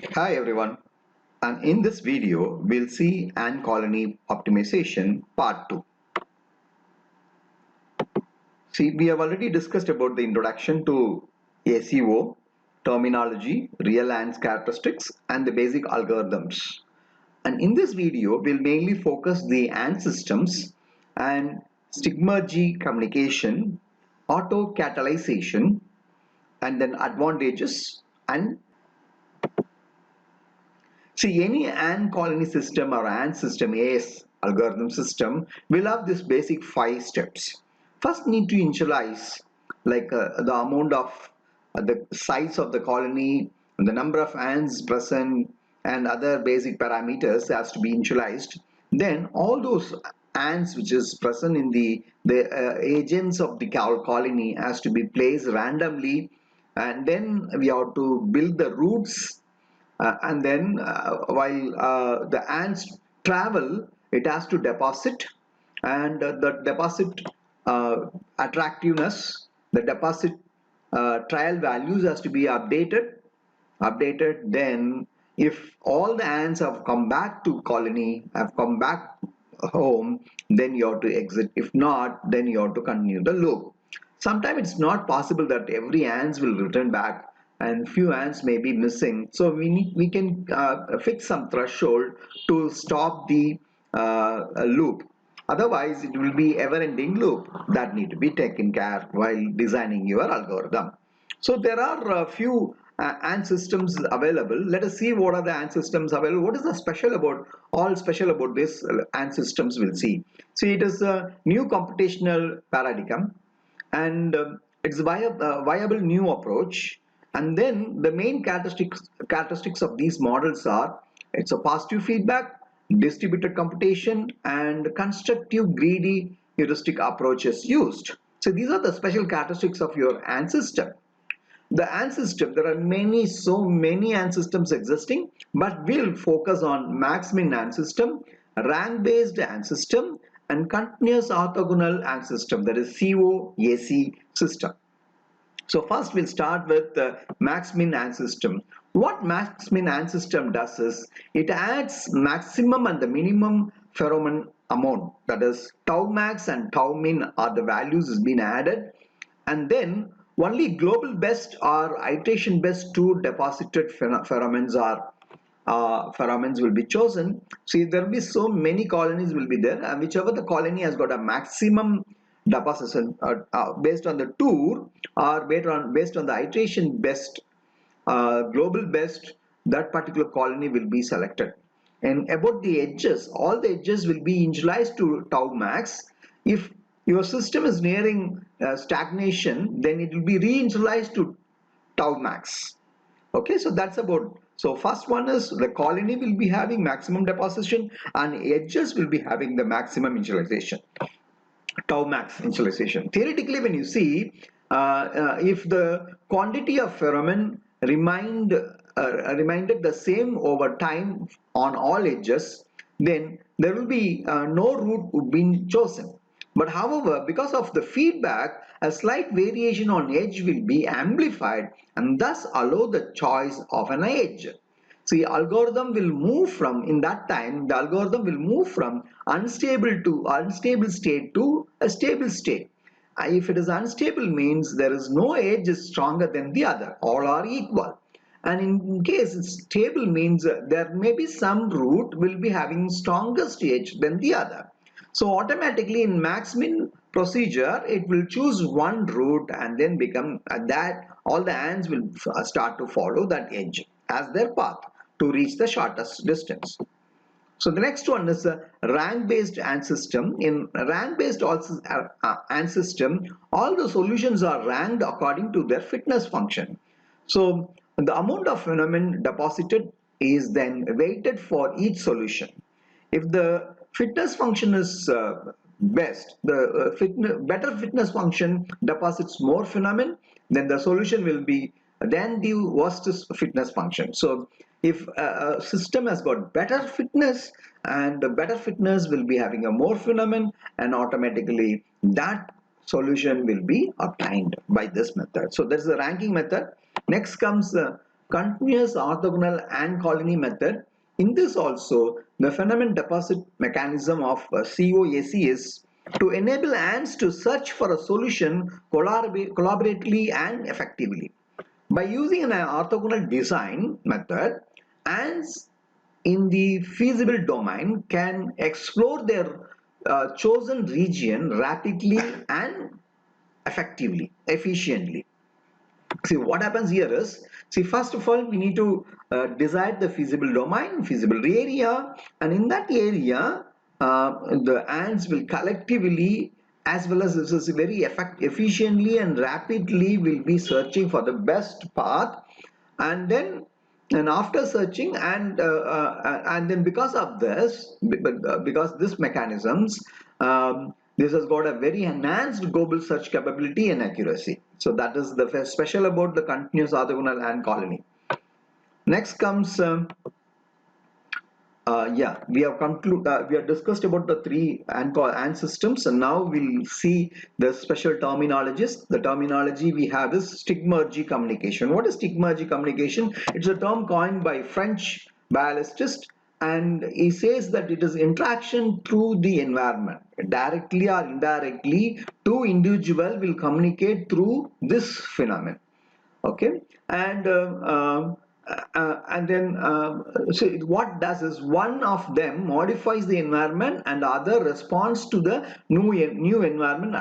Hi everyone, and in this video we'll see ant colony optimization part 2. See, we have already discussed about the introduction to ACO, terminology, real ants characteristics and the basic algorithms. And in this video we'll mainly focus the ant systems and stigma G communication, auto catalyzation and then advantages and see, any ant colony system or ant system, AS algorithm system, will have this basic 5 steps. First, need to initialize the amount of the size of the colony, and the number of ants present, and other basic parameters has to be initialized. Then, all those ants which is present in the agents of the colony has to be placed randomly, and then we have to build the routes and then while the ants travel, it has to deposit, and the deposit attractiveness, the deposit trial values has to be updated. Then if all the ants have come back to colony, have come back home, then you have to exit. If not, then you have to continue the loop. Sometimes it's not possible that every ants will return back, and few ants may be missing, so we can fix some threshold to stop the loop. Otherwise it will be ever-ending loop that need to be taken care while designing your algorithm. So there are a few ant systems available. Let us see what are the ant systems available. What is the special about all special about this ant systems? We'll see. See, it is a new computational paradigm, and it's a viable new approach. And then the main characteristics of these models are: it's a positive feedback, distributed computation, and constructive greedy heuristic approaches used. So these are the special characteristics of your ant system. The ant system, there are so many ant systems existing, but we'll focus on max-min ant system, rank-based ant system, and continuous orthogonal ant system, that is COAC system. So first we'll start with the max-min ant system. What max-min ant system does is it adds maximum and the minimum pheromone amount, that is tau max and tau min are the values is being added, and then only global best or iteration best two deposited pheromones will be chosen. See, there will be so many colonies will be there, and whichever the colony has got a maximum deposition based on the tour or based on the iteration best, global best, that particular colony will be selected. And about the edges, all the edges will be initialized to tau max. If your system is nearing stagnation, then it will be re-initialized to tau max. Okay, so that's about. So first one is the colony will be having maximum deposition and edges will be having the maximum initialization, tau max initialization. Theoretically, when you see, if the quantity of pheromone remained the same over time on all edges, then there will be no route being chosen. But however, because of the feedback, a slight variation on edge will be amplified and thus allow the choice of an edge. See, algorithm will move from, in that time, the algorithm will move from unstable state to a stable state. If it is unstable, means there is no edge is stronger than the other, all are equal. And in case it's stable, means there may be some root will be having strongest edge than the other. So automatically in max-min procedure, it will choose one route and then become that all the ants will start to follow that edge as their path to reach the shortest distance. So the next one is a rank-based ant system. In rank-based ant system, all the solutions are ranked according to their fitness function. So the amount of phenomena deposited is then weighted for each solution. If the fitness function is best, the better fitness function deposits more phenomenon, then the solution will be then the worst fitness function. So if a system has got better fitness, and the better fitness will be having a more phenomenon, and automatically that solution will be obtained by this method. So that's the ranking method. Next comes continuous orthogonal ant colony method. In this also, the phenomenon deposit mechanism of COAC is to enable ants to search for a solution collaboratively and effectively. By using an orthogonal design method, ants in the feasible domain can explore their chosen region rapidly and effectively, efficiently. See, what happens here is, see, first of all, we need to decide the feasible domain, feasible area, and in that area, the ants will collectively, as well as this is very efficiently and rapidly, will be searching for the best path, and then and after searching and then because of this, because this mechanisms, this has got a very enhanced global search capability and accuracy. So that is the special about the continuous orthogonal ant colony. Next comes yeah, we have discussed about the three ant systems, and now we'll see the special terminologies. The terminology we have is stigmergy communication. What is stigmergy communication? It's a term coined by French biologist, and he says that it is interaction through the environment. Directly or indirectly, two individuals will communicate through this phenomenon. Okay, and then so what does is one of them modifies the environment and the other responds to the new environment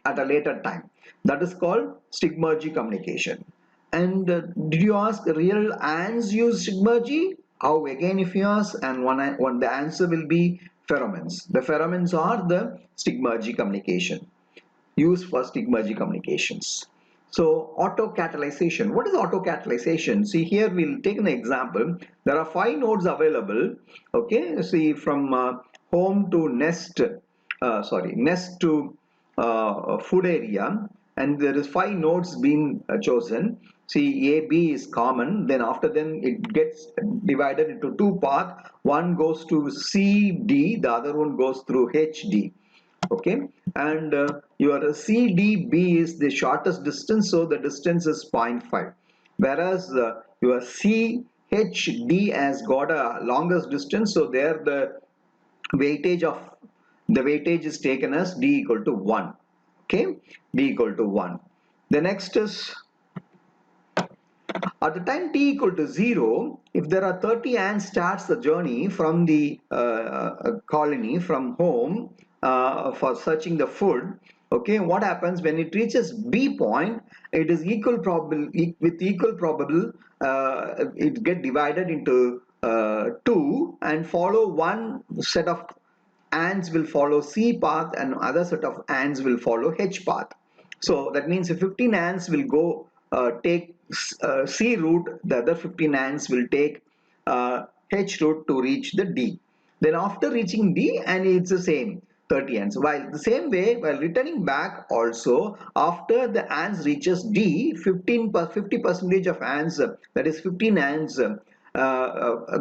at a later time. That is called stigmergy communication. And did you ask real ants use stigmergy? How? Again, if you ask, and one the answer will be pheromones. The pheromones are the stigmergy communication, used for stigmergy communications. So autocatalyzation. What is autocatalyzation? See, here we'll take an example. There are 5 nodes available. Okay, see, from home to nest to food area, and there is 5 nodes being chosen. See, A, B is common. Then after then it gets divided into 2 paths. One goes to C, D. The other one goes through H, D. Okay, and your CDB is the shortest distance, so the distance is 0.5, whereas your CHD has got a longest distance, so there weightage of the weightage is taken as D equal to 1. Okay, D equal to 1. The next is at the time t equal to 0, if there are 30 ants starts the journey from the colony from home for searching the food. Okay, what happens when it reaches B point? It is equal probable with equal probable. It get divided into 2 and follow one set of ants will follow C path and other set of ants will follow H path. So that means if 15 ants will go take C route, the other 15 ants will take H route to reach the D. Then after reaching D, and it's the same 30 ants. While the same way, while returning back also, after the ants reaches D, 50% of ants, that is 15 ants,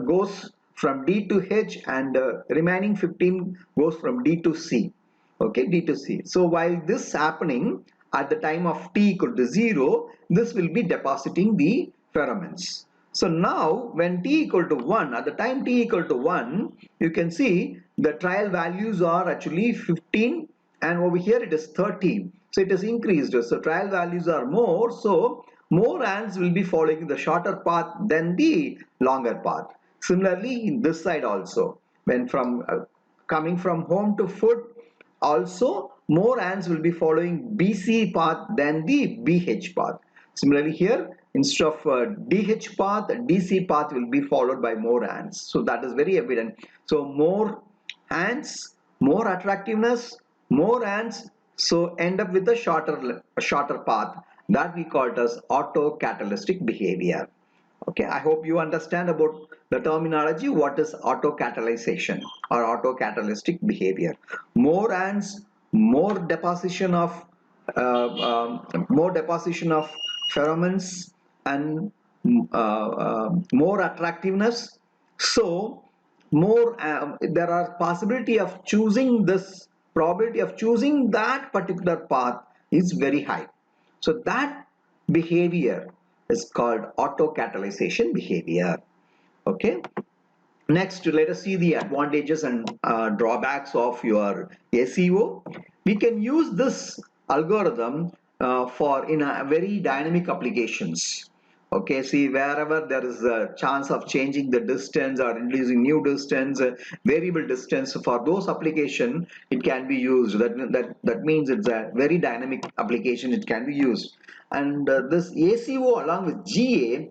goes from D to H, and remaining 15 goes from D to C. Okay, D to C. So while this happening at the time of t equal to 0, this will be depositing the pheromones. So now when t equal to 1, at the time t equal to 1, you can see the trial values are actually 15, and over here it is 30. So it is increased. So trial values are more. So more ants will be following the shorter path than the longer path. Similarly, in this side also, when from coming from home to food, also more ants will be following BC path than the BH path. Similarly here, instead of DH path, DC path will be followed by more ants. So that is very evident. So more ants, more attractiveness, more ants, so end up with a shorter path. That we call it as autocatalytic behavior. Okay, I hope you understand about the terminology. What is autocatalyzation or autocatalytic behavior? More ants, more deposition of pheromones, and more attractiveness. So more there are possibility of choosing this, probability of choosing that particular path is very high. So that behavior is called auto-catalyzation behavior. Okay. Next, let us see the advantages and drawbacks of your ACO. We can use this algorithm for in a very dynamic applications. Okay, see wherever there is a chance of changing the distance or introducing new distance, variable distance for those application, it can be used. That means it's a very dynamic application. It can be used, and this ACO along with GA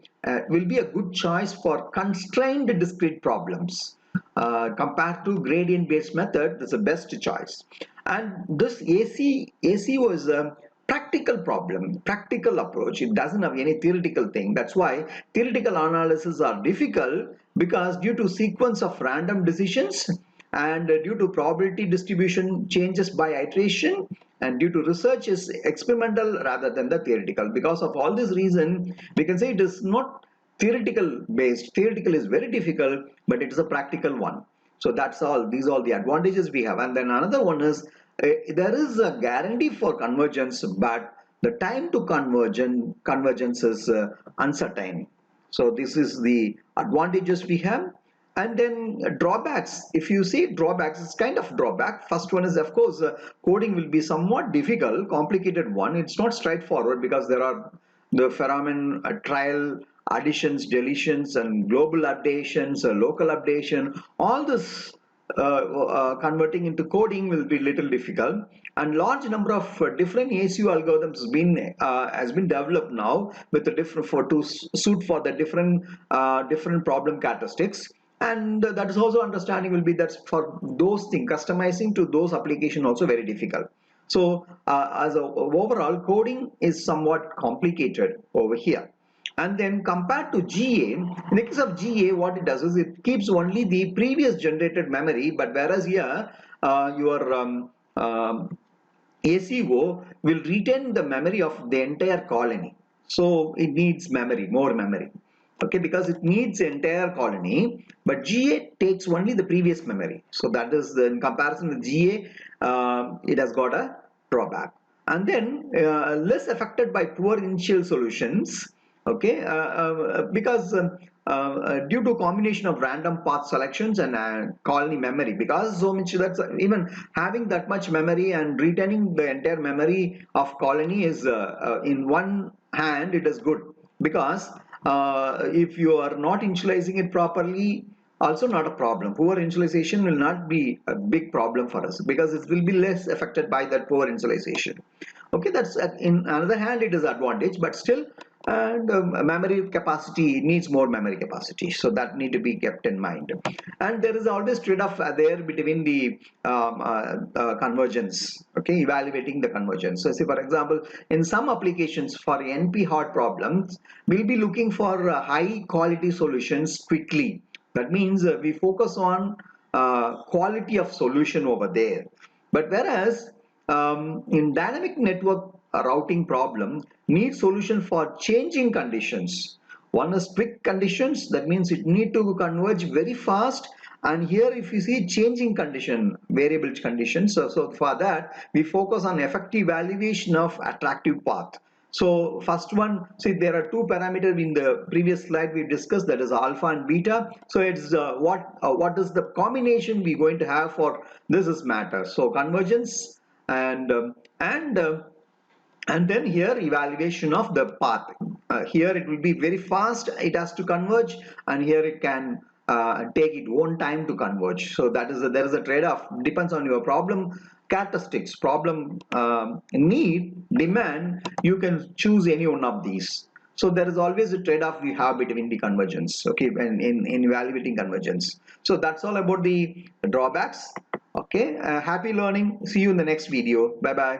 will be a good choice for constrained discrete problems. Compared to gradient based method, that's the best choice. And this ACO is a practical problem, practical approach. It doesn't have any theoretical thing. That's why theoretical analysis are difficult, because due to sequence of random decisions and due to probability distribution changes by iteration, and due to research is experimental rather than the theoretical. Because of all this reason, we can say it is not theoretical based. Theoretical is very difficult, but it is a practical one. So that's all. These are all the advantages we have. And then another one is there is a guarantee for convergence, but the time to convergence is uncertain. So this is the advantages we have. And then drawbacks. If you see drawbacks, it's kind of drawback. First one is, of course, coding will be somewhat difficult, complicated one. It's not straightforward because there are the phenomenon trial additions, deletions, and global updations, local updation. All this converting into coding will be little difficult, and large number of different ACU algorithms has been developed now with the different to suit for the different problem characteristics. And that is also understanding will be that for those things, customizing to those application also very difficult. So as a overall, coding is somewhat complicated over here. And then compared to GA, in the case of GA, what it does is it keeps only the previous generated memory, but whereas here your ACO will retain the memory of the entire colony. So it needs memory, more memory. Okay, because it needs the entire colony, but GA takes only the previous memory. So that is in comparison with GA, it has got a drawback. And then less affected by poor initial solutions. Okay, because due to combination of random path selections and colony memory, because so much that's even having that much memory and retaining the entire memory of colony is in one hand it is good, because if you are not initializing it properly, also not a problem. Poor initialization will not be a big problem for us because it will be less affected by that poor initialization. Okay, that's in another hand it is advantage, but still, and memory capacity needs more memory capacity, so that need to be kept in mind. And there is always trade-off there between the convergence. Okay, evaluating the convergence. So say for example, in some applications for NP hard problems, we'll be looking for high quality solutions quickly. That means we focus on quality of solution over there. But whereas in dynamic network routing problem need solution for changing conditions. One is quick conditions, that means it need to converge very fast. And here if you see changing condition, variable conditions, so for that we focus on effective evaluation of attractive path. So first one, see there are two parameters in the previous slide we discussed, that is alpha and beta. So it's what is the combination we going to have for this is matter. So convergence and and then here evaluation of the path. Here it will be very fast, it has to converge, and here it can take its own time to converge. So that is there is a trade-off, depends on your problem characteristics, problem need, demand, you can choose any one of these. So there is always a trade-off we have between the convergence, okay, in evaluating convergence. So that's all about the drawbacks. Okay, happy learning, see you in the next video, bye bye.